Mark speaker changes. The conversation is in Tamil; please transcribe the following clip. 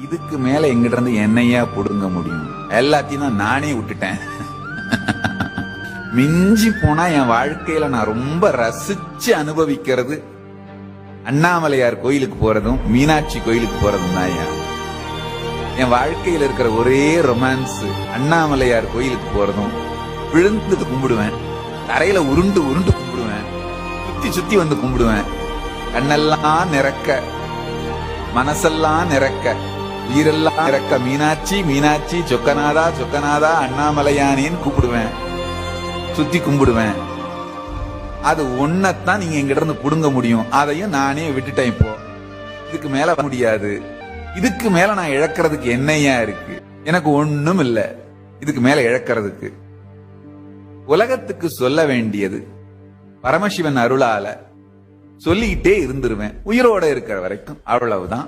Speaker 1: இதுக்கு மேல எங்கிட்ட இருந்து என்னையா புடுங்க முடியும்? எல்லாத்தையும் தான் நானே விட்டுட்டேன். மிஞ்சி போனா என் வாழ்க்கையில நான் ரொம்ப ரசிச்சு அனுபவிக்கிறது அண்ணாமலையார் கோயிலுக்கு போறதும் மீனாட்சி கோயிலுக்கு போறதும் தான். என் வாழ்க்கையில இருக்கிற ஒரே ரொமான்ஸ் அண்ணாமலையார் கோயிலுக்கு போறதும். விழுந்து கும்பிடுவேன், தரையில உருண்டு உருண்டு கும்பிடுவேன், சுத்தி சுத்தி வந்து கும்பிடுவேன். கண்ணெல்லாம் நிறக்க, மனசெல்லாம் நிறக்க, உயிரெல்லாம் நிறக்க மீனாட்சி மீனாட்சி சொக்கநாதா சொக்கநாதா அண்ணாமலையானேன்னு கூப்பிடுவேன், சுத்தி கும்பிடுவேன். அது ஒன்னத்தான் நீங்க எங்கிட்ட இருந்து புடுங்க முடியும். அதையும் நானே விட்டுட்டேன். இப்போ இதுக்கு மேல முடியாது. இதுக்கு மேல நான் இழக்கிறதுக்கு என்னையா இருக்கு? எனக்கு ஒண்ணும் இல்ல இதுக்கு மேல இழக்கிறதுக்கு. உலகத்துக்கு சொல்ல வேண்டியது பரமசிவன் அருளால சொல்லிக்கிட்டே இருந்துருவேன் உயிரோட இருக்கிற வரைக்கும். அவ்வளவுதான்.